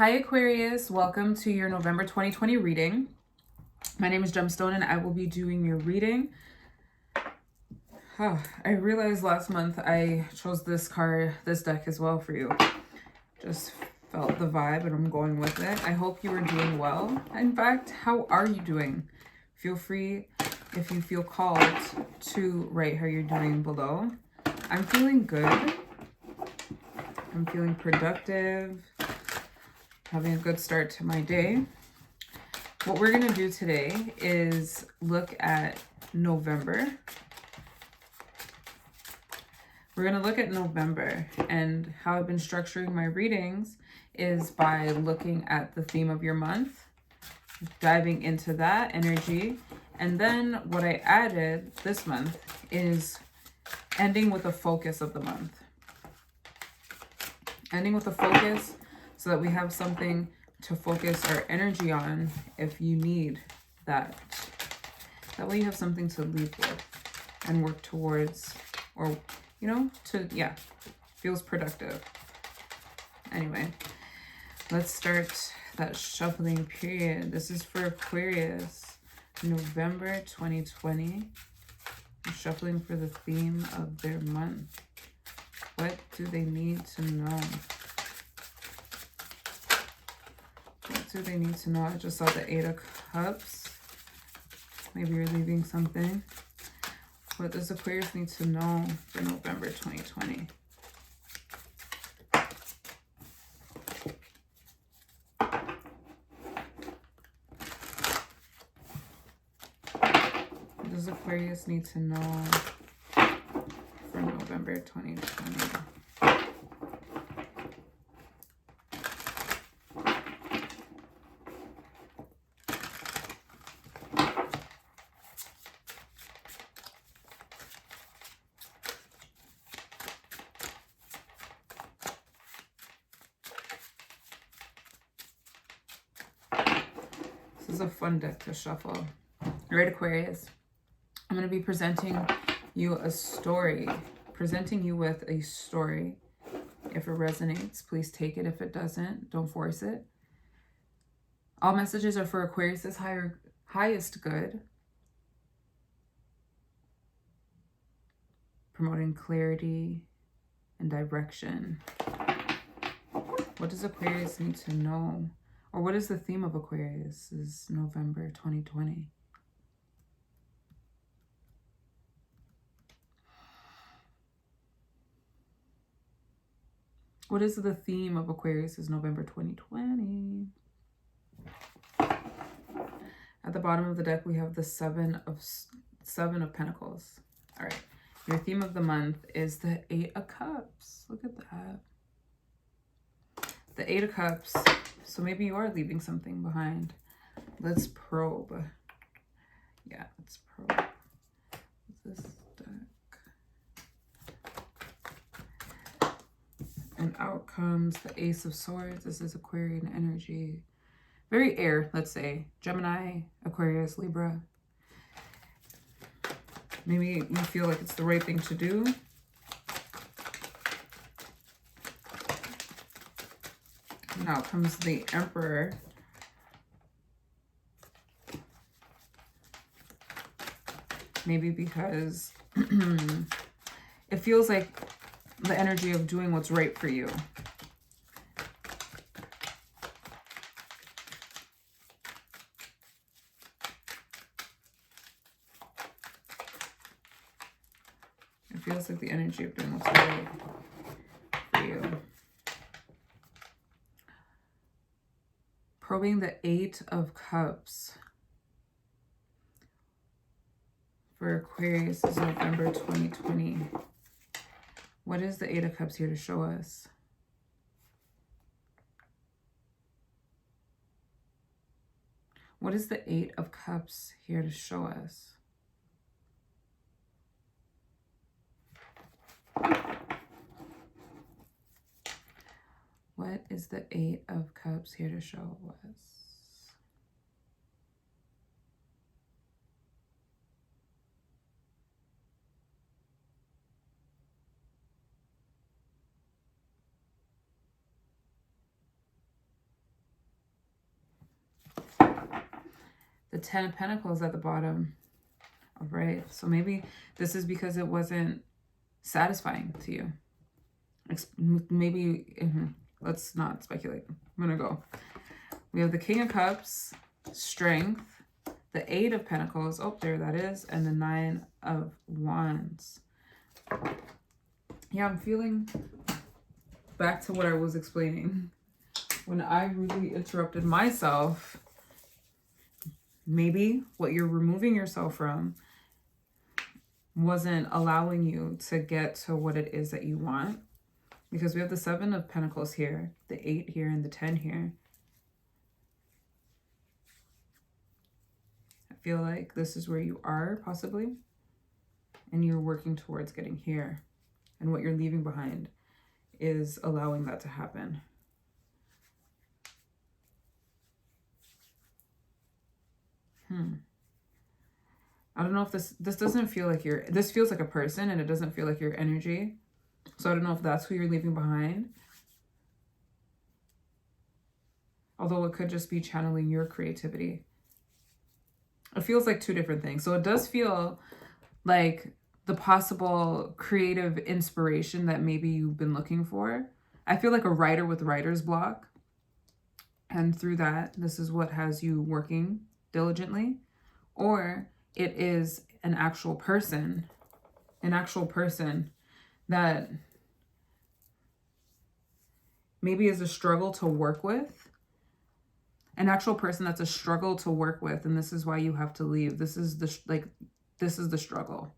Hi Aquarius, welcome to your November 2020 reading. My name is Gemstone and I will be doing your reading. I realized last month I chose this deck as well for you. Just felt the vibe and I'm going with it. I hope you are doing well. In fact, how are you doing? Feel free, if you feel called, to write how you're doing below. I'm feeling good. I'm feeling productive. Having a good start to my day. What we're going to do today is look at November. We're going to look at November, and how I've been structuring my readings is by looking at the theme of your month, diving into that energy, and then what I added this month is ending with a focus of the month. Ending with a focus so that we have something to focus our energy on if you need that. That way you have something to leave with and work towards, or, you know, feels productive. Anyway, let's start that shuffling period. This is for Aquarius, November 2020. I'm shuffling for the theme of their month. What do they need to know? What do they need to know? I just saw the 8 of Cups. Maybe you're leaving something. What does Aquarius need to know for November 2020? What does Aquarius need to know for November 2020? This is a fun deck to shuffle. All right, Aquarius. I'm going to be presenting you a story. Presenting you with a story. If it resonates, please take it. If it doesn't, don't force it. All messages are for Aquarius's highest good. Promoting clarity and direction. What does Aquarius need to know? Or what is the theme of Aquarius? This is November 2020. What is the theme of Aquarius? This is November 2020. At the bottom of the deck, we have the seven of Pentacles. All right. Your theme of the month is the 8 of Cups. Look at that. The 8 of Cups. So maybe you are leaving something behind. Let's probe. Yeah, let's probe. What's this deck? And out comes the Ace of Swords. This is Aquarian energy. Very air, let's say. Gemini, Aquarius, Libra. Maybe you feel like it's the right thing to do. Now comes the Emperor. Maybe because it feels like the energy of doing what's right for you. It feels like the energy of doing what's right for you. Probing the 8 of Cups for Aquarius is November 2020. What is the 8 of Cups here to show us? What is the 8 of Cups here to show us? What is the 8 of Cups here to show us? The 10 of Pentacles at the bottom. All right. So maybe this is because it wasn't satisfying to you. Maybe, let's not speculate. I'm going to go. We have the King of Cups, Strength, the 8 of Pentacles. Oh, there that is. And the 9 of Wands. Yeah, I'm feeling back to what I was explaining. When I really interrupted myself, maybe what you're removing yourself from wasn't allowing you to get to what it is that you want. Because we have the 7 of Pentacles here, the 8 here, and the 10 here. I feel like this is where you are, possibly. And you're working towards getting here. And what you're leaving behind is allowing that to happen. I don't know if this doesn't feel like this feels like a person, and it doesn't feel like your energy. So I don't know if that's who you're leaving behind. Although it could just be channeling your creativity. It feels like two different things. So it does feel like the possible creative inspiration that maybe you've been looking for. I feel like a writer with writer's block. And through that, this is what has you working diligently. Or it is an actual person that maybe is a struggle to work with. An actual person that's a struggle to work with, and this is why you have to leave. This is the struggle,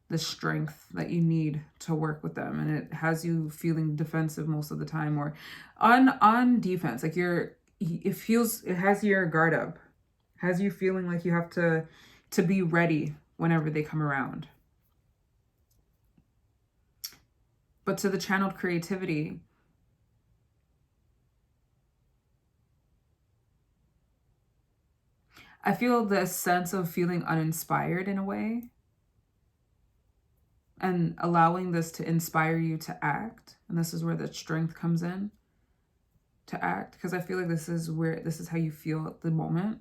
the strength that you need to work with them, and it has you feeling defensive most of the time, or on defense. Like it has your guard up, has you feeling like you have to be ready whenever they come around. But to the channeled creativity, I feel this sense of feeling uninspired in a way, and allowing this to inspire you to act. And this is where the strength comes in, to act, because I feel like this is how you feel at the moment.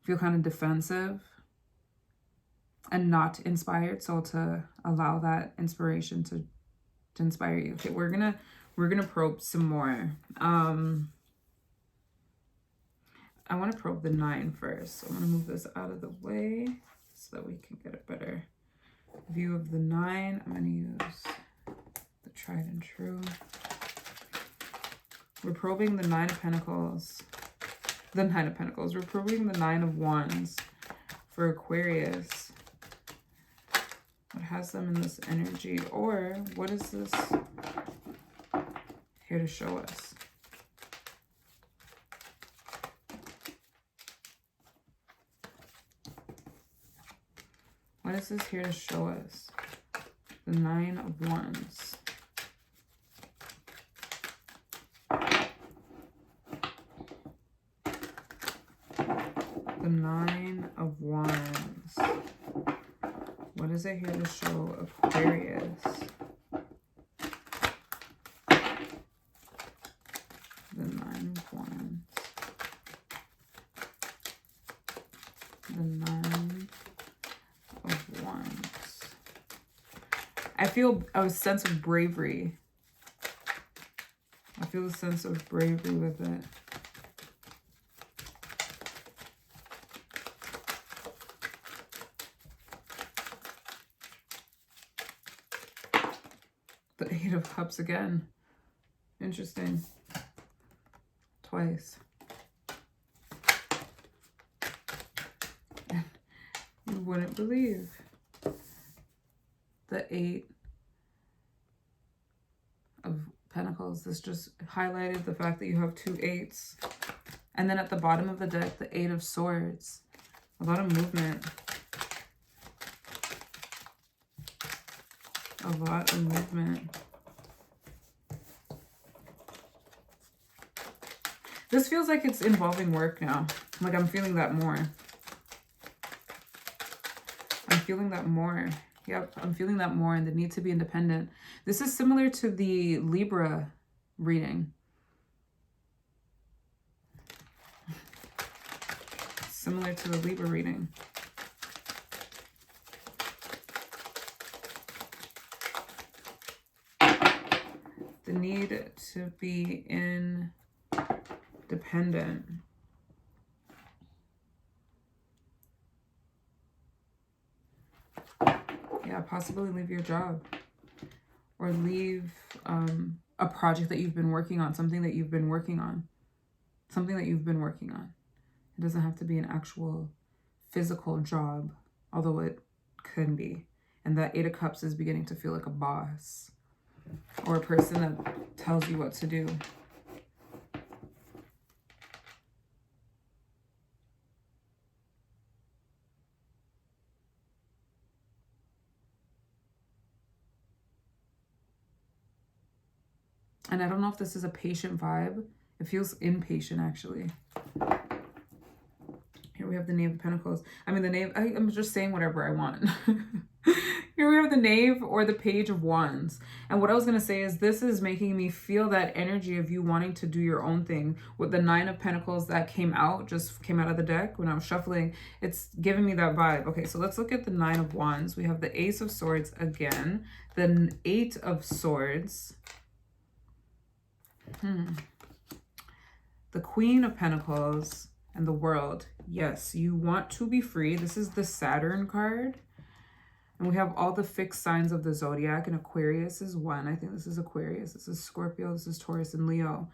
Feel kind of defensive and not inspired. So to allow that inspiration to inspire you. Okay, we're gonna probe some more. I want to probe the 9 first. So I'm going to move this out of the way so that we can get a better view of the 9. I'm going to use the tried and true. We're probing the 9 of Pentacles. The 9 of Pentacles. We're probing the 9 of Wands for Aquarius. What has them in this energy? Or what is this here to show us? What is this here to show us? The 9 of Wands. The 9 of Wands. What is it here to show Aquarius? The 9 of Wands. The 9 of Wands. I feel a sense of bravery. I feel a sense of bravery with it. The 8 of Cups again. Interesting. Twice. And you wouldn't believe. The 8 of Pentacles. This just highlighted the fact that you have 2 8s. And then at the bottom of the deck, the 8 of Swords. A lot of movement. A lot of movement. This feels like it's involving work now. Like I'm feeling that more. I'm feeling that more. Yep, I'm feeling that more, and the need to be independent. This is similar to the Libra reading. similar to the Libra reading. The need to be independent. Yeah, possibly leave your job. Or leave a project that you've been working on, something that you've been working on. Something that you've been working on. It doesn't have to be an actual physical job, although it can be. And that Eight of Cups is beginning to feel like a boss or a person that tells you what to do. And I don't know if this is a patient vibe. It feels impatient, actually. Here we have the Knave of Pentacles. I mean, the Knave, I'm just saying whatever I want. Here we have the Knave or the Page of Wands. And what I was going to say is this is making me feel that energy of you wanting to do your own thing. With the Nine of Pentacles that just came out of the deck when I was shuffling, it's giving me that vibe. Okay, so let's look at the Nine of Wands. We have the Ace of Swords again. The Eight of Swords. The Queen of Pentacles and the World. Yes, you want to be free. This is the Saturn card. And we have all the fixed signs of the zodiac, and Aquarius is one. I think this is Aquarius. This is Scorpio. This is Taurus and Leo.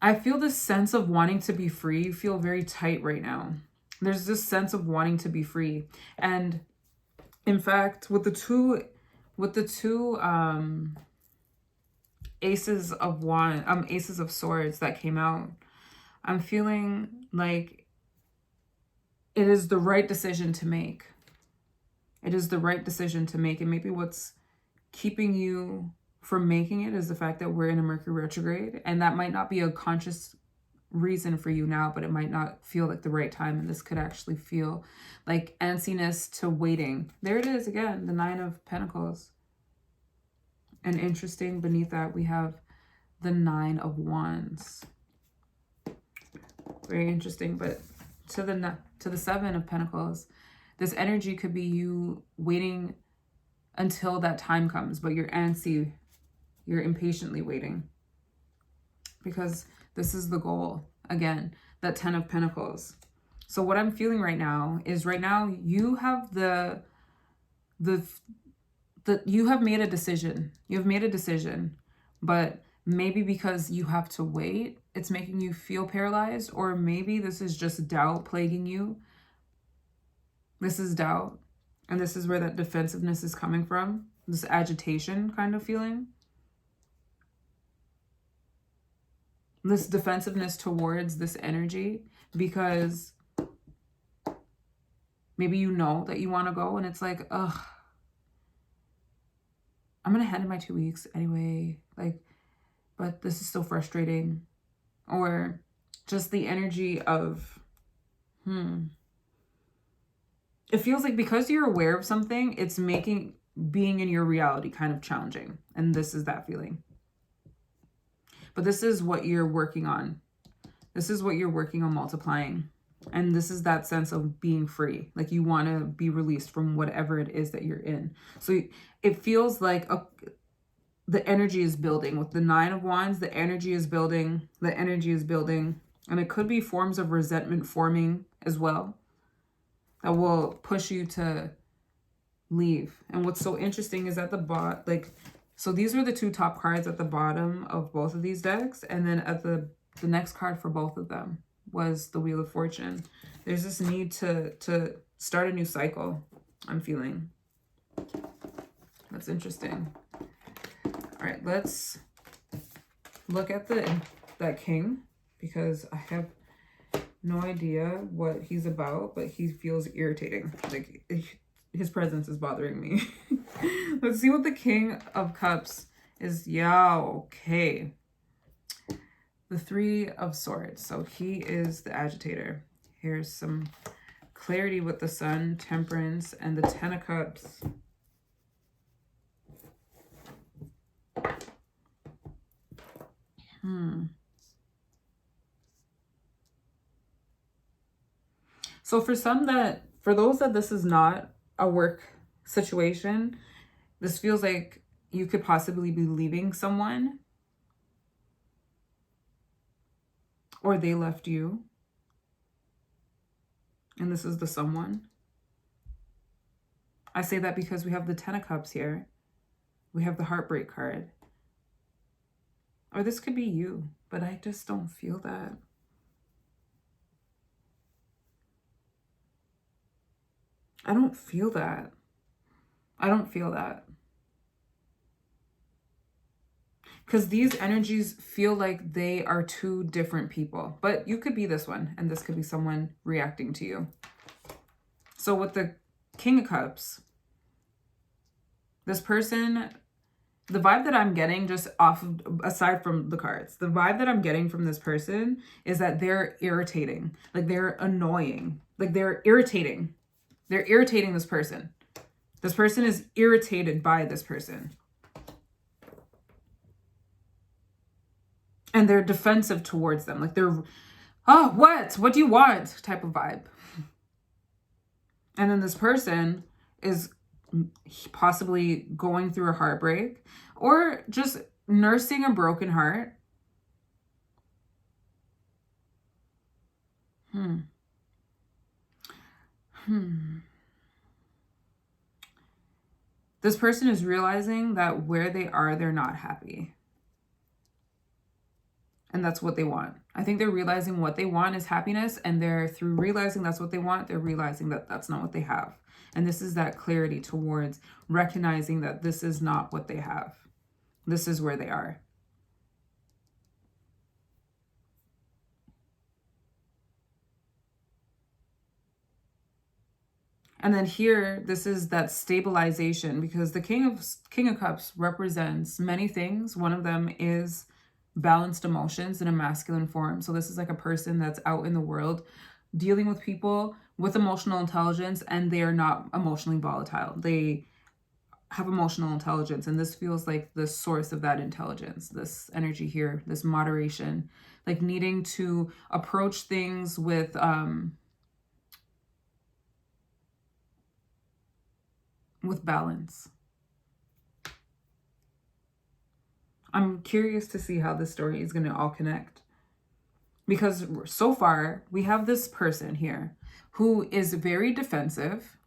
I feel this sense of wanting to be free. You feel very tight right now. There's this sense of wanting to be free. And in fact, with the two Aces of Swords that came out, I'm feeling like it is the right decision to make. It is the right decision to make. And maybe what's keeping you from making it is the fact that we're in a Mercury retrograde. And that might not be a conscious reason for you now, but it might not feel like the right time. And this could actually feel like antsiness to waiting. There it is again, the Nine of Pentacles. And interesting, beneath that we have the Nine of Wands. Very interesting. But to the Seven of Pentacles, this energy could be you waiting until that time comes, but you're antsy, you're impatiently waiting. Because this is the goal. Again, that Ten of Pentacles. So what I'm feeling right now is you have you have made a decision. You've made a decision, but maybe because you have to wait, it's making you feel paralyzed, or maybe this is just doubt plaguing you. This is doubt, and this is where that defensiveness is coming from, this agitation kind of feeling. This defensiveness towards this energy, because maybe you know that you want to go, and it's like, ugh, I'm going to hand in my 2 weeks anyway, but this is so frustrating. Or just the energy of, it feels like because you're aware of something, it's making being in your reality kind of challenging. And this is that feeling. But this is what you're working on. This is what you're working on multiplying. And this is that sense of being free. Like you want to be released from whatever it is that you're in. So it feels like the energy is building. With the Nine of Wands, the energy is building. The energy is building. And it could be forms of resentment forming as well that will push you to leave. And what's so interesting is at the bottom, so these were the two top cards at the bottom of both of these decks. And then at the next card for both of them was the Wheel of Fortune. There's this need to start a new cycle, I'm feeling. That's interesting. All right, let's look at that king, because I have no idea what he's about, but he feels irritating. Like his presence is bothering me. Let's see what the King of Cups is. Yeah, okay. The Three of Swords. So he is the agitator. Here's some clarity with the Sun, Temperance, and the Ten of Cups. So for those that this is not a work situation, this feels like you could possibly be leaving someone, or they left you. And this is the someone. I say that because we have the Ten of Cups here. We have the Heartbreak card. Or this could be you, but I just don't feel that. I don't feel that. I don't feel that. Because these energies feel like they are two different people. But you could be this one, and this could be someone reacting to you. So with the King of Cups, this person, the vibe that I'm getting just aside from the cards, the vibe that I'm getting from this person is that they're irritating. Like they're annoying. Like they're irritating. They're irritating this person. This person is irritated by this person. And they're defensive towards them. Like they're, oh, what do you want type of vibe. And then this person is possibly going through a heartbreak or just nursing a broken heart. This person is realizing that where they are, they're not happy. And that's what they want. I think they're realizing what they want is happiness. And through realizing that's what they want, they're realizing that that's not what they have. And this is that clarity towards recognizing that this is not what they have. This is where they are. And then here, this is that stabilization, because the King of Cups represents many things. One of them is balanced emotions in a masculine form. So this is like a person that's out in the world dealing with people with emotional intelligence, and they are not emotionally volatile. They have emotional intelligence, and this feels like the source of that intelligence, this energy here, this moderation, like needing to approach things with balance. I'm curious to see how this story is going to all connect. Because so far, we have this person here who is very defensive,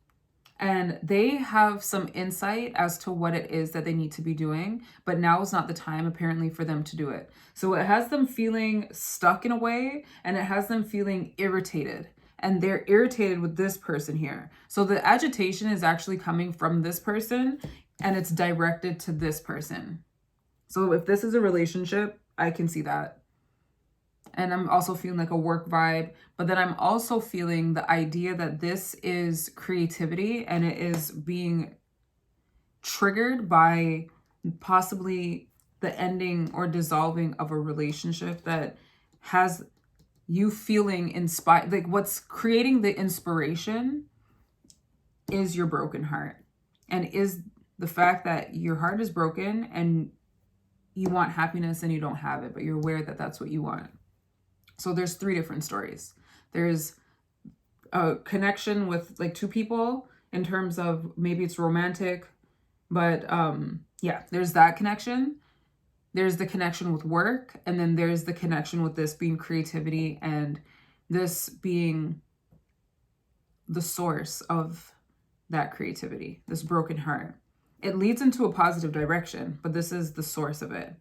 and they have some insight as to what it is that they need to be doing, but now is not the time apparently for them to do it. So it has them feeling stuck in a way, and it has them feeling irritated. And they're irritated with this person here. So the agitation is actually coming from this person, and it's directed to this person. So if this is a relationship, I can see that. And I'm also feeling like a work vibe, but then I'm also feeling the idea that this is creativity, and it is being triggered by possibly the ending or dissolving of a relationship that has you feeling inspired. Like what's creating the inspiration is your broken heart, and is the fact that your heart is broken and you want happiness and you don't have it, but you're aware that that's what you want. So there's 3 different stories. There's a connection with like 2 people in terms of maybe it's romantic, but yeah, there's that connection. There's the connection with work, and then there's the connection with this being creativity and this being the source of that creativity, this broken heart. It leads into a positive direction, but this is the source of it.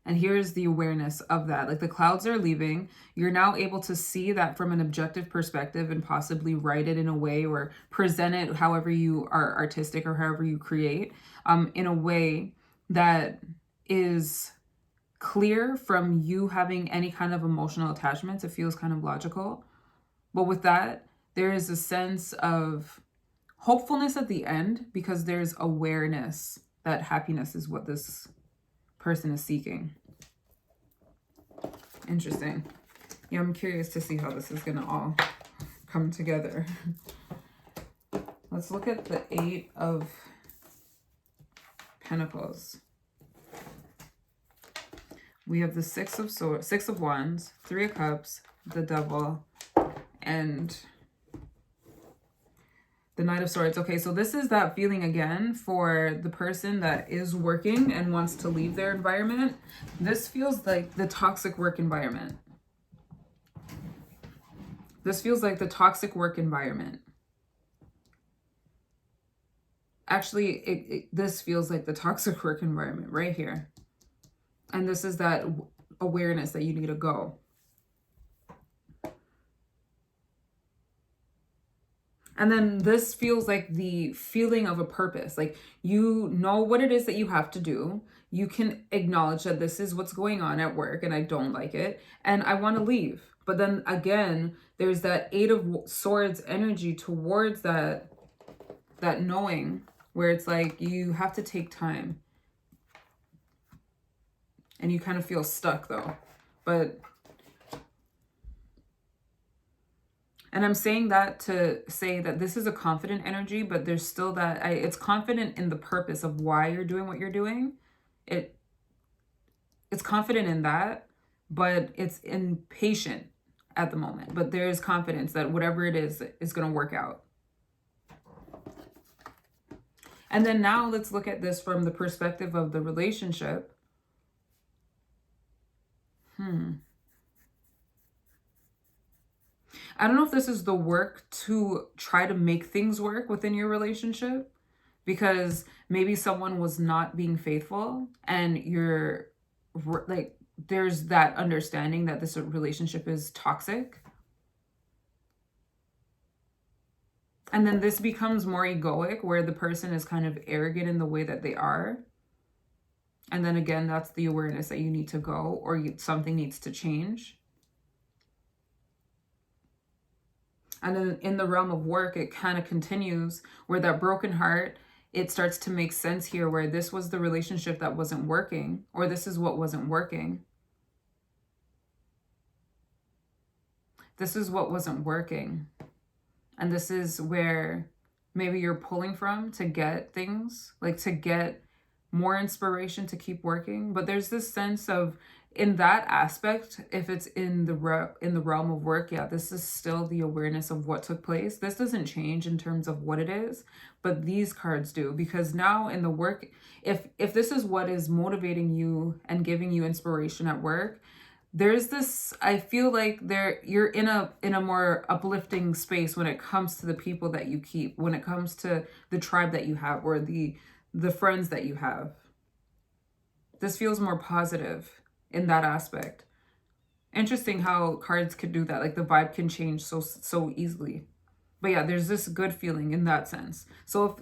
And here's the awareness of that. Like the clouds are leaving. You're now able to see that from an objective perspective and possibly write it in a way or present it however you are artistic or however you create in a way that is clear from you having any kind of emotional attachments. It feels kind of logical. But with that, there is a sense of hopefulness at the end, because there's awareness that happiness is what this person is seeking. Interesting. Yeah, I'm curious to see how this is going to all come together. Let's look at the 8 of Pentacles. We have the 6 of Wands, 3 of Cups, the Devil, and The Knight of Swords. Okay, so this is that feeling again for the person that is working and wants to leave their environment. This feels like the toxic work environment. This feels like the toxic work environment. Actually, this feels like the toxic work environment right here. And this is that awareness that you need to go. And then this feels like the feeling of a purpose. Like you know what it is that you have to do. You can acknowledge that this is what's going on at work and I don't like it. And I want to leave. But then again, there's that Eight of Swords energy towards that knowing where it's like you have to take time. And you kind of feel stuck though. And I'm saying that to say that this is a confident energy, but there's still that, it's confident in the purpose of why you're doing what you're doing. It's confident in that, but it's impatient at the moment. But there is confidence that whatever it is going to work out. And then now let's look at this from the perspective of the relationship. I don't know if this is the work to try to make things work within your relationship, because maybe someone was not being faithful and you're like, there's that understanding that this relationship is toxic. And then this becomes more egoic, where the person is kind of arrogant in the way that they are. And then again, that's the awareness that you need to go, or something needs to change. And then in the realm of work, it kind of continues where that broken heart, it starts to make sense here, where this was the relationship that wasn't working, or this is what wasn't working. This is what wasn't working. And this is where maybe you're pulling from to get things, like to get more inspiration to keep working. But there's this sense of, in that aspect, if it's in the realm of work, yeah, this is still the awareness of what took place. This doesn't change in terms of what it is, but these cards do, because now in the work, if this is what is motivating you and giving you inspiration at work, there's this, I feel like you're in a more uplifting space when it comes to the people that you keep, when it comes to the tribe that you have, or the friends that you have. This feels more positive in that aspect. Interesting how cards could do that. Like the vibe can change so easily. But yeah, there's this good feeling in that sense. So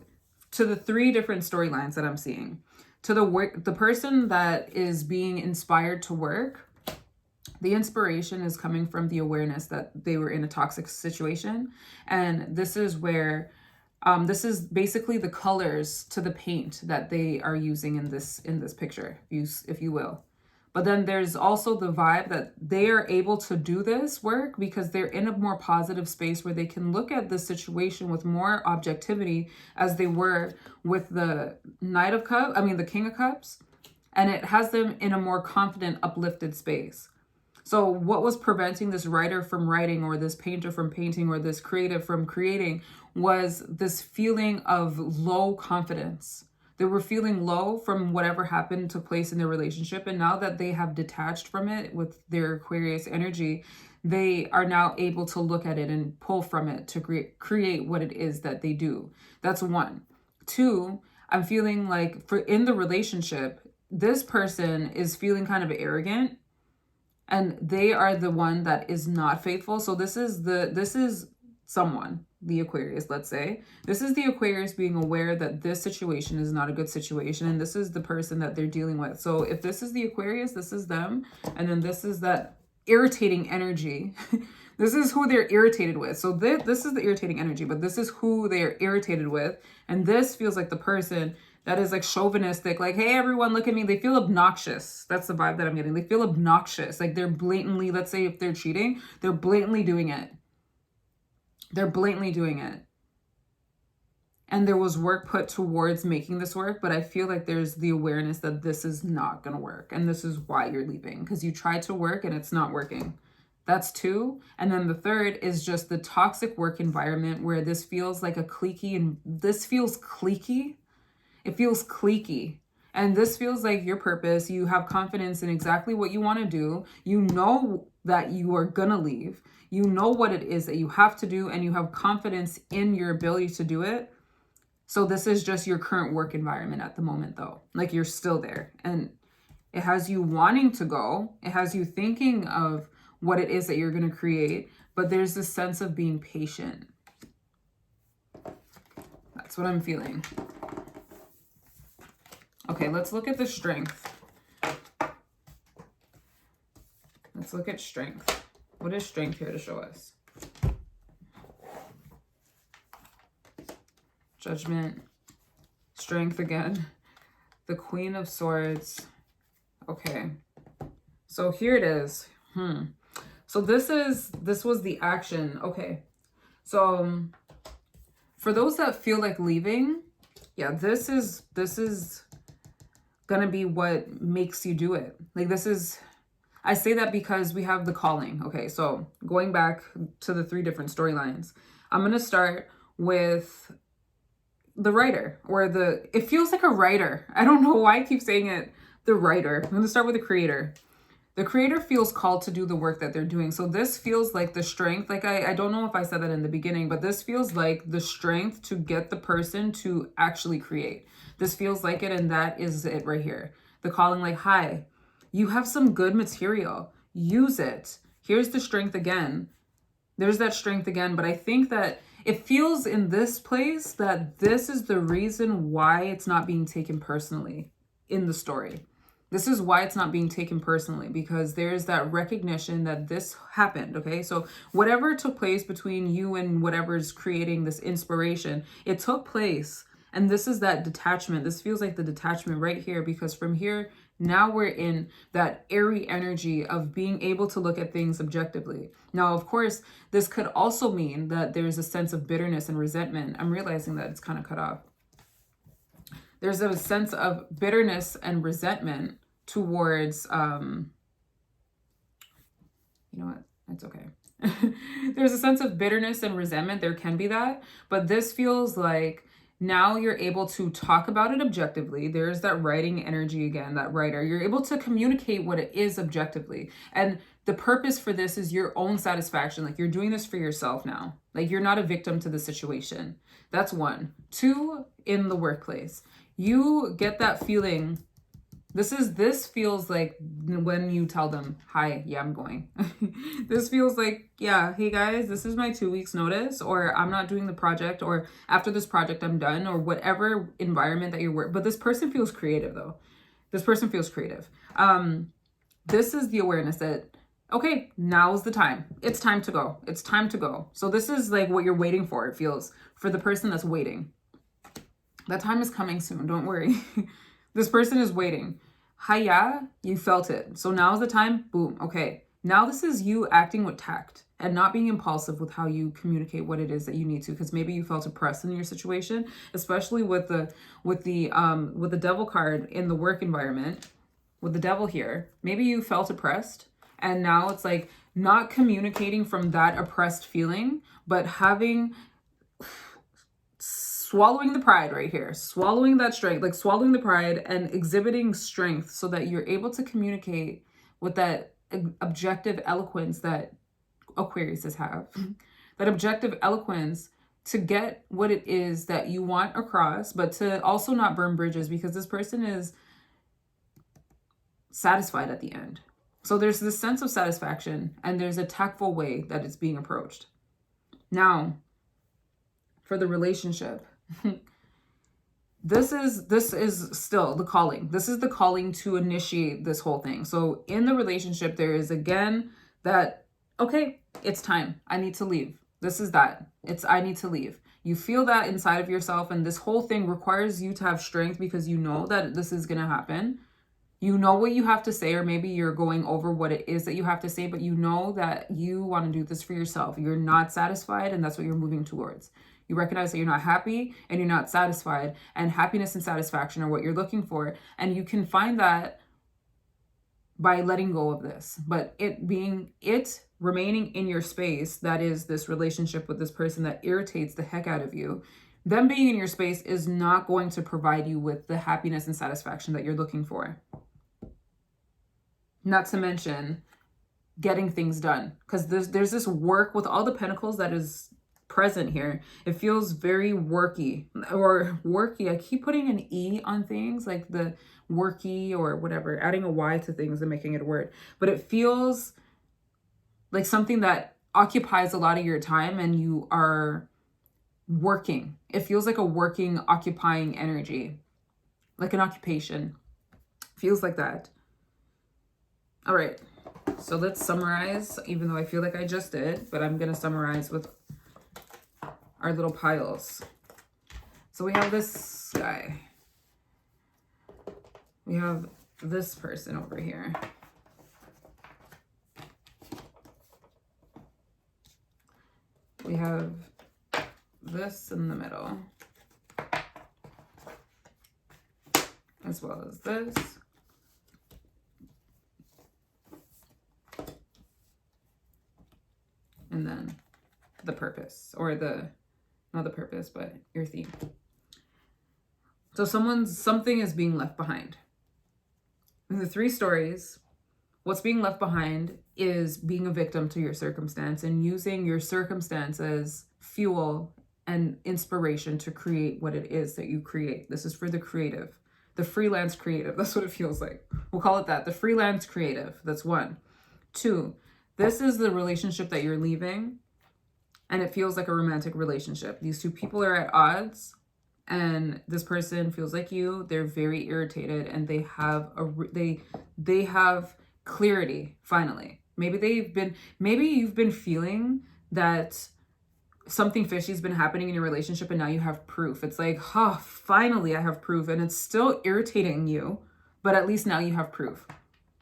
to the three different storylines that I'm seeing, to the person that is being inspired to work, the inspiration is coming from the awareness that they were in a toxic situation. And this is where this is basically the colors to the paint that they are using in this picture, if you will. But then there's also the vibe that they are able to do this work because they're in a more positive space where they can look at the situation with more objectivity, as they were with the the King of Cups. And it has them in a more confident, uplifted space. So what was preventing this writer from writing, or this painter from painting, or this creative from creating, was this feeling of low confidence. They were feeling low from whatever happened took place in their relationship. And now that they have detached from it with their Aquarius energy, they are now able to look at it and pull from it to create what it is that they do. That's one. Two, I'm feeling like in the relationship, this person is feeling kind of arrogant, and they are the one that is not faithful. So this is someone, the Aquarius, let's say. This is the Aquarius being aware that this situation is not a good situation, and this is the person that they're dealing with. So if this is the Aquarius, this is them, and then this is that irritating energy. This is who they're irritated with. So this is the irritating energy, but this is who they're irritated with. And this feels like the person that is like chauvinistic, like, hey, everyone, look at me. They feel obnoxious. That's the vibe that I'm getting. They feel obnoxious. Like they're blatantly, let's say if they're cheating, they're blatantly doing it. They're blatantly doing it. And there was work put towards making this work, but I feel like there's the awareness that this is not going to work. And this is why you're leaving, because you tried to work and it's not working. That's 2. And then the 3rd is just the toxic work environment where this feels like a cliquey, and this feels cliquey. It feels cliquey. And this feels like your purpose. You have confidence in exactly what you want to do. You know that you are going to leave. You know what it is that you have to do, and you have confidence in your ability to do it. So this is just your current work environment at the moment, though. Like, you're still there. And it has you wanting to go. It has you thinking of what it is that you're going to create. But there's this sense of being patient. That's what I'm feeling. Okay, let's look at the strength. Let's look at strength. What is strength here to show us? Judgment. Strength again. The Queen of Swords. Okay. So here it is. So this was the action. Okay. So for those that feel like leaving, yeah, this is gonna be what makes you do it. Like, this is, I say that because we have the calling. Okay, so going back to the 3 different storylines, I'm gonna start with the writer, or it feels like a writer. I don't know why I keep saying it, the writer. I'm gonna start with the creator. The creator feels called to do the work that they're doing. So this feels like the strength. Like, I don't know if I said that in the beginning, but this feels like the strength to get the person to actually create. This feels like it, and that is it right here. The calling, like, hi, you have some good material. Use it. Here's the strength again. There's that strength again. But I think that it feels in this place that this is the reason why it's not being taken personally in the story. This is why it's not being taken personally, because there's that recognition that this happened, okay? So whatever took place between you and whatever's creating this inspiration, it took place. And this is that detachment. This feels like the detachment right here, because from here, now we're in that airy energy of being able to look at things objectively. Now, of course, this could also mean that there's a sense of bitterness and resentment. I'm realizing that it's kind of cut off. There's a sense of bitterness and resentment towards, you know what, it's okay. There's a sense of bitterness and resentment. There can be that, but this feels like now you're able to talk about it objectively. There's that writing energy again, that writer. You're able to communicate what it is objectively. And the purpose for this is your own satisfaction. Like, you're doing this for yourself now. Like, you're not a victim to the situation. That's 1. 2, in the workplace, you get that feeling. This feels like when you tell them, hi, yeah, I'm going. This feels like, yeah, hey guys, this is my 2 weeks notice, or I'm not doing the project, or after this project, I'm done, or whatever environment that you're working. But this person feels creative though. This person feels creative. This is the awareness that, okay, now's the time. It's time to go. It's time to go. So this is like what you're waiting for. It feels for the person that's waiting. That time is coming soon. Don't worry. This person is waiting. Hiya, you felt it. So now's the time. Boom. Okay. Now this is you acting with tact and not being impulsive with how you communicate what it is that you need to, because maybe you felt oppressed in your situation, especially with the devil card in the work environment, with the devil here. Maybe you felt oppressed, and now it's like not communicating from that oppressed feeling, but swallowing the pride right here, swallowing that strength, like swallowing the pride and exhibiting strength so that you're able to communicate with that objective eloquence that Aquariuses have, that objective eloquence to get what it is that you want across, but to also not burn bridges, because this person is satisfied at the end. So there's this sense of satisfaction, and there's a tactful way that it's being approached. Now, for the relationship, this is still the calling. This is the calling to initiate this whole thing. So in the relationship, there is again that, okay, it's time. I need to leave. This is that. I need to leave. You feel that inside of yourself, and this whole thing requires you to have strength, because you know that this is going to happen. You know what you have to say, or maybe you're going over what it is that you have to say, but you know that you want to do this for yourself. You're not satisfied, and that's what you're moving towards. You recognize that you're not happy and you're not satisfied, and happiness and satisfaction are what you're looking for. And you can find that by letting go of this. But it remaining in your space, that is this relationship with this person that irritates the heck out of you, them being in your space is not going to provide you with the happiness and satisfaction that you're looking for. Not to mention getting things done, because there's this work with all the pentacles that is present here. It feels very worky, or worky. I keep putting an E on things, like the worky or whatever, adding a Y to things and making it a word. But it feels like something that occupies a lot of your time and you are working. It feels like a working, occupying energy, like an occupation. Feels like that. All right. So let's summarize, even though I feel like I just did, but I'm going to summarize with our little piles. So we have this guy. We have this person over here. We have this in the middle, as well as this. And then the purpose, or not the purpose, but your theme. So something is being left behind. In the 3 stories, what's being left behind is being a victim to your circumstance and using your circumstance as fuel and inspiration to create what it is that you create. This is for the creative, the freelance creative. That's what it feels like. We'll call it that, the freelance creative. That's 1. 2, this is the relationship that you're leaving, and it feels like a romantic relationship. These 2 people are at odds, and this person feels like you. They're very irritated, and they have clarity finally. Maybe you've been feeling that something fishy has been happening in your relationship, and now you have proof. It's like, finally I have proof, and it's still irritating you, but at least now you have proof.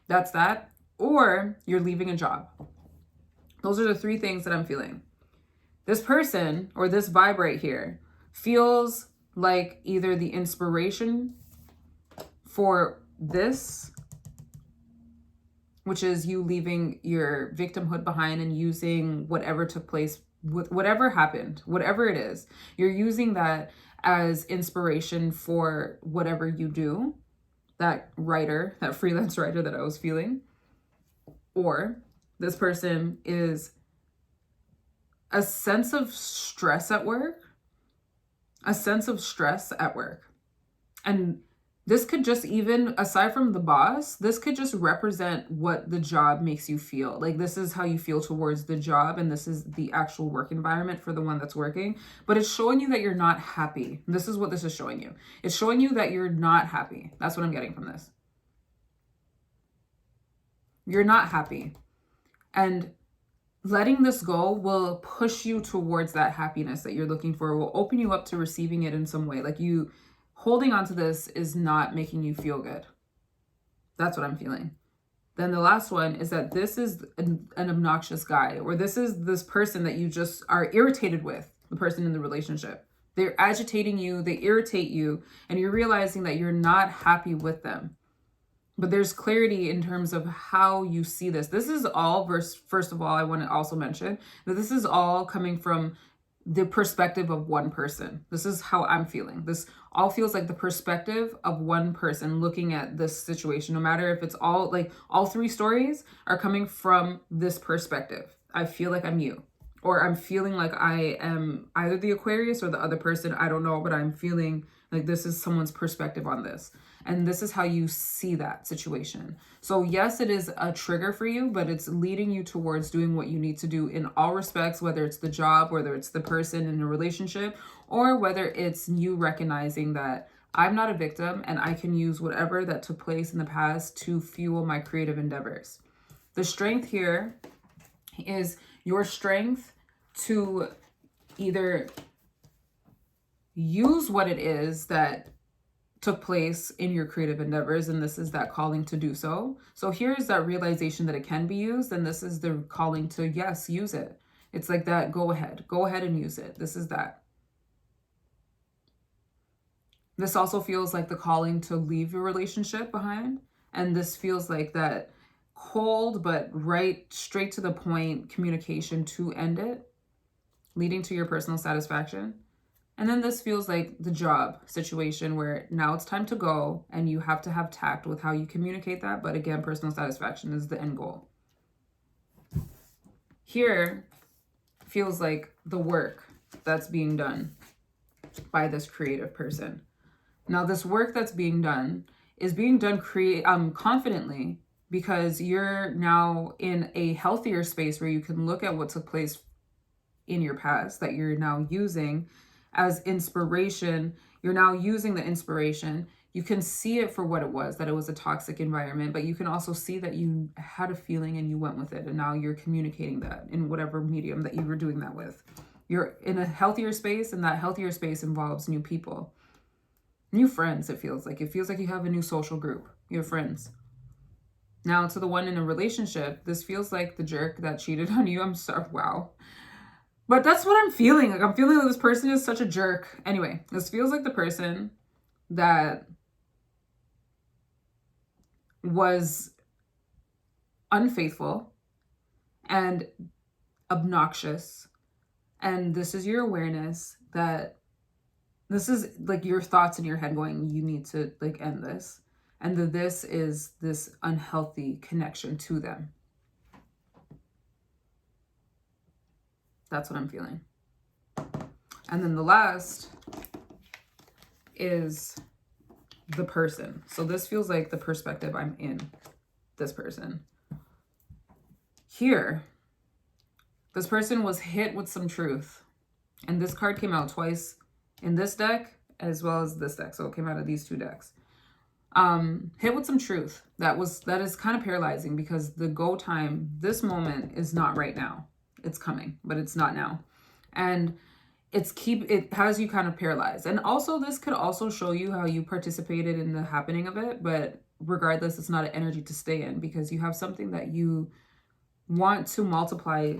That's that. Or you're leaving a job. Those are the 3 things that I'm feeling. This person, or this vibe right here, feels like either the inspiration for this, which is you leaving your victimhood behind and using whatever took place, with whatever happened, whatever it is, you're using that as inspiration for whatever you do, that freelance writer that I was feeling. Or this person is a sense of stress at work, And this could just even, aside from the boss, this could just represent what the job makes you feel. Like, this is how you feel towards the job, and this is the actual work environment for the one that's working. But it's showing you that you're not happy. This is what this is showing you. It's showing you that you're not happy. That's what I'm getting from this. You're not happy. And letting this go will push you towards that happiness that you're looking for, will open you up to receiving it in some way. Like, you holding on to this is not making you feel good. That's what I'm feeling. Then the last one is that this is an obnoxious guy, or this is this person that you just are irritated with, the person in the relationship. They're agitating you, they irritate you, and you're realizing that you're not happy with them. But there's clarity in terms of how you see this. This is all, first of all, I want to also mention that this is all coming from the perspective of one person. This is how I'm feeling. This all feels like the perspective of one person looking at this situation, no matter if it's all, like, all 3 stories are coming from this perspective. I feel like I'm you, or I'm feeling like I am either the Aquarius or the other person. I don't know, but I'm feeling like this is someone's perspective on this. And this is how you see that situation. So yes, it is a trigger for you, but it's leading you towards doing what you need to do in all respects, whether it's the job, whether it's the person in a relationship, or whether it's you recognizing that I'm not a victim and I can use whatever that took place in the past to fuel my creative endeavors. The strength here is your strength to either use what it is that took place in your creative endeavors, and this is that calling to do so. So here's that realization that it can be used, and this is the calling to, yes, use it. It's like that, go ahead and use it. This is that. This also feels like the calling to leave your relationship behind, and this feels like that cold but right straight to the point communication to end it, leading to your personal satisfaction. And then this feels like the job situation where now it's time to go and you have to have tact with how you communicate that. But again, personal satisfaction is the end goal. Here feels like the work that's being done by this creative person. Now, this work that's being done is being done confidently, because you're now in a healthier space where you can look at what took place in your past that you're now using as inspiration. You're now using the inspiration. You can see it for what it was, that it was a toxic environment, but you can also see that you had a feeling and you went with it. And now you're communicating that in whatever medium that you were doing that with. You're in a healthier space, and that healthier space involves new people, new friends. It feels like you have a new social group, you have friends. Now, to the one in a relationship, this feels like the jerk that cheated on you. I'm sorry, wow. But that's what I'm feeling. Like, I'm feeling like this person is such a jerk. Anyway, this feels like the person that was unfaithful and obnoxious. And this is your awareness that this is like your thoughts in your head going, you need to like end this. And this is this unhealthy connection to them. That's what I'm feeling. And then the last is the person. So this feels like the perspective I'm in, this person. Here, this person was hit with some truth. And this card came out twice in this deck as well as this deck. So it came out of these two decks. Hit with some truth. That is kind of paralyzing, because the go time, this moment is not right now. It's coming, but it's not now. And it has you kind of paralyzed. And also this could also show you how you participated in the happening of it, but regardless, it's not an energy to stay in, because you have something that you want to multiply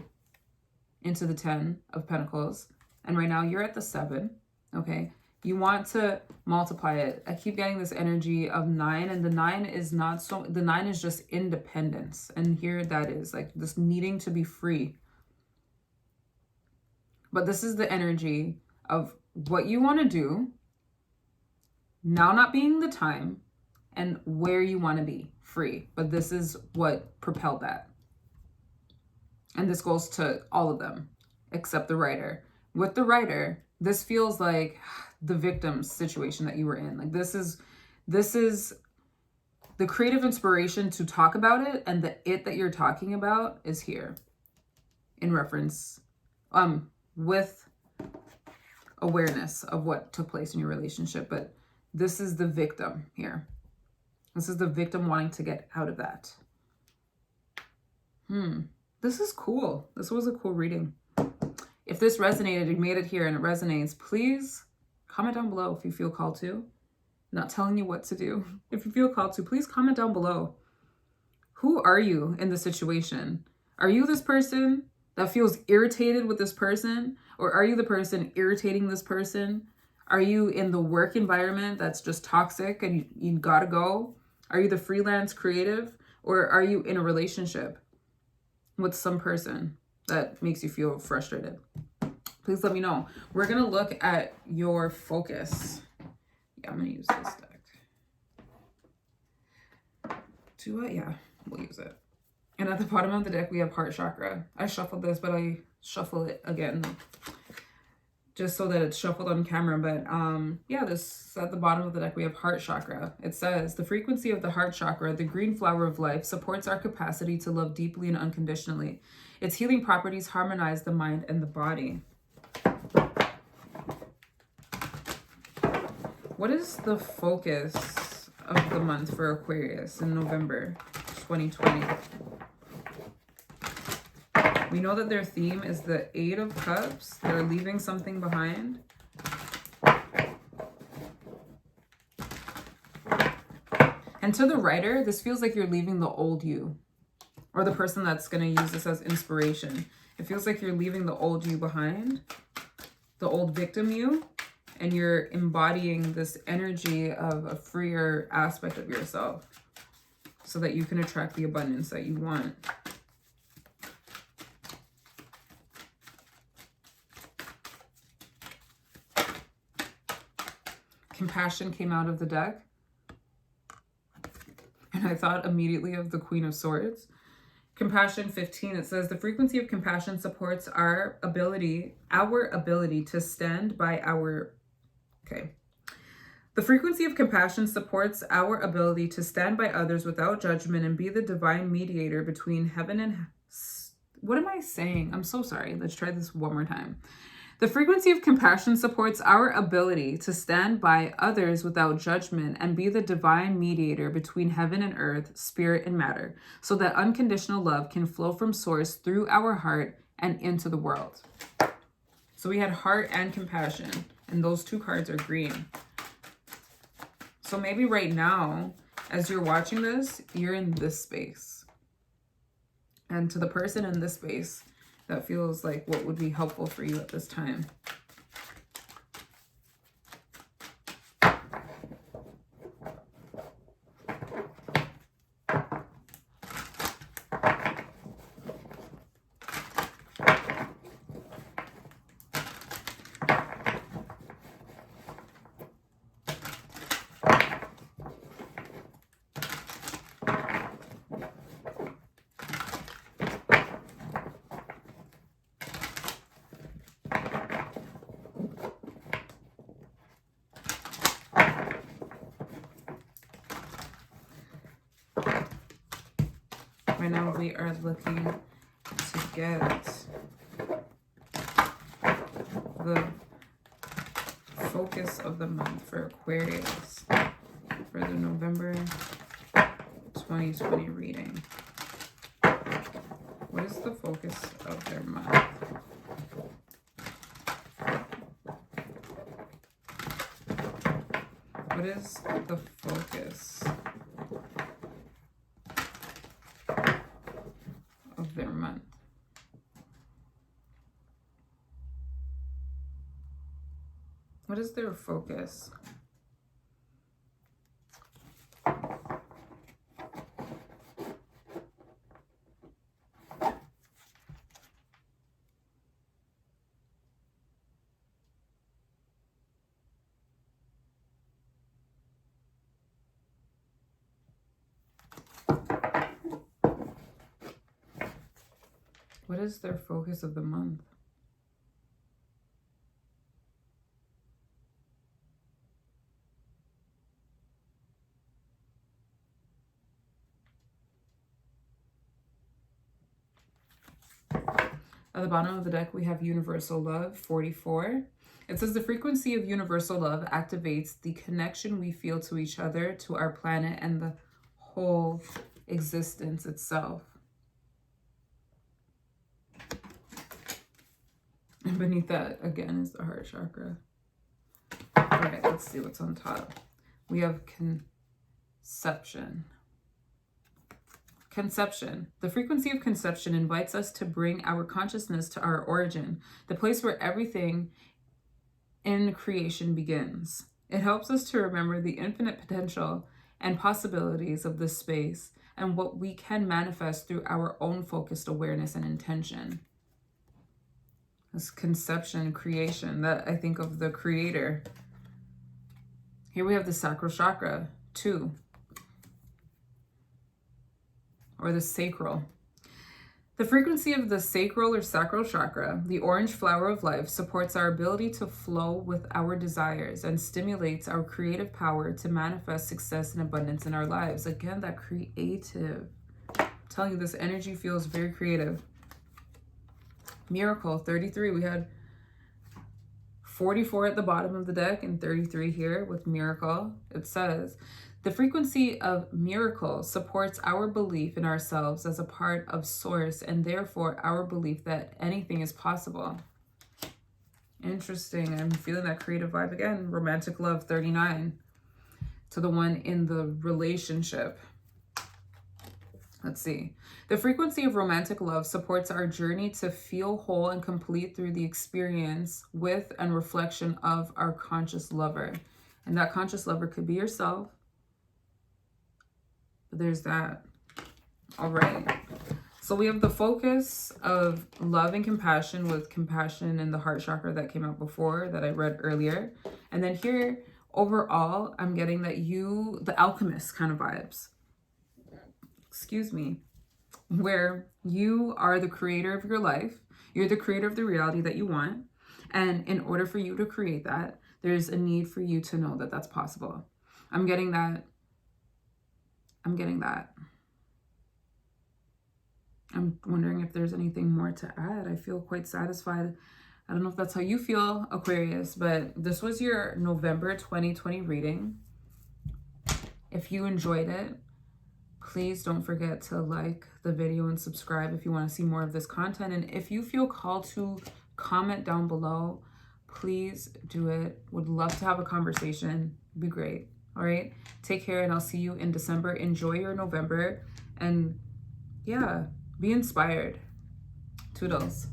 into the 10 of Pentacles. And right now you're at the 7, okay? You want to multiply it. I keep getting this energy of 9, and the 9 is not so, the 9 is just independence. And here that is like this needing to be free. But this is the energy of what you want to do, now not being the time, and where you want to be free. But this is what propelled that. And this goes to all of them, except the writer. With the writer, this feels like the victim's situation that you were in. Like this is the creative inspiration to talk about it, and the it that you're talking about is here in reference with awareness of what took place in your relationship. But this is the victim here. This is the victim wanting to get out of that. This is cool. This was a cool reading. If this resonated, you made it here and it resonates, please comment down below if you feel called to. I'm not telling you what to do. If you feel called to, please comment down below. Who are you in the situation? Are you this person that feels irritated with this person? Or are you the person irritating this person? Are you in the work environment that's just toxic and you gotta go? Are you the freelance creative? Or are you in a relationship with some person that makes you feel frustrated? Please let me know. We're gonna look at your focus. Yeah, I'm gonna use this deck. Do I? Yeah, we'll use it. And at the bottom of the deck, we have heart chakra. I shuffled this, but I shuffle it again just so that it's shuffled on camera. But yeah, this at the bottom of the deck, we have heart chakra. It says, the frequency of the heart chakra, the green flower of life, supports our capacity to love deeply and unconditionally. Its healing properties harmonize the mind and the body. What is the focus of the month for Aquarius in November 2020? We know that their theme is the 8 of Cups. They're leaving something behind. And to the writer, this feels like you're leaving the old you, or the person that's going to use this as inspiration. It feels like you're leaving the old you behind, the old victim you, and you're embodying this energy of a freer aspect of yourself. so that you can attract the abundance that you want. Compassion came out of the deck. And I thought immediately of the Queen of Swords. Compassion 15, it says, the frequency of compassion supports our ability to stand by our... Okay. The frequency of compassion supports our ability to stand by others without judgment and be the divine mediator between heaven and... What am I saying? I'm so sorry. Let's try this one more time. The frequency of compassion supports our ability to stand by others without judgment and be the divine mediator between heaven and earth, spirit and matter, so that unconditional love can flow from source through our heart and into the world. So we had heart and compassion, and those two cards are green. So maybe right now, as you're watching this, you're in this space. And to the person in this space, that feels like what would be helpful for you at this time. Right now we are looking to get the focus of the month for Aquarius for the November 2020 reading. What is the focus of their month? What is the focus of their month? What is their focus? What is their focus of the month? At the bottom of the deck, we have Universal Love, 44. It says the frequency of universal love activates the connection we feel to each other, to our planet, and the whole existence itself. And beneath that, again, is the heart chakra. All right, let's see what's on top. We have conception. Conception. The frequency of conception invites us to bring our consciousness to our origin, the place where everything in creation begins. It helps us to remember the infinite potential and possibilities of this space and what we can manifest through our own focused awareness and intention. This conception, creation, that I think of the creator. Here we have the Sacral Chakra, 2. Or the sacral. The frequency of the sacral or sacral chakra, the orange flower of life, supports our ability to flow with our desires and stimulates our creative power to manifest success and abundance in our lives. Again, that creative. I'm telling you, this energy feels very creative. Miracle, 33. We had 44 at the bottom of the deck and 33 here with miracle. It says, the frequency of miracle supports our belief in ourselves as a part of source and therefore our belief that anything is possible. Interesting. I'm feeling that creative vibe again. Romantic love, 39. To the one in the relationship. Let's see. The frequency of romantic love supports our journey to feel whole and complete through the experience with and reflection of our conscious lover. And that conscious lover could be yourself. But there's that. All right. So we have the focus of love and compassion, with compassion in the heart chakra that came out before, that I read earlier. And then here, overall, I'm getting that the alchemist kind of vibes. Excuse me. Where you are the creator of your life. You're the creator of the reality that you want. And in order for you to create that, there's a need for you to know that that's possible. I'm getting that. I'm wondering if there's anything more to add. I feel quite satisfied. I don't know if that's how you feel, Aquarius, but this was your November 2020 reading. If you enjoyed it, please don't forget to like the video and subscribe if you want to see more of this content. And if you feel called to comment down below, please do it. Would love to have a conversation. It'd be great. All right. Take care, and I'll see you in December. Enjoy your November, and yeah, be inspired. Toodles.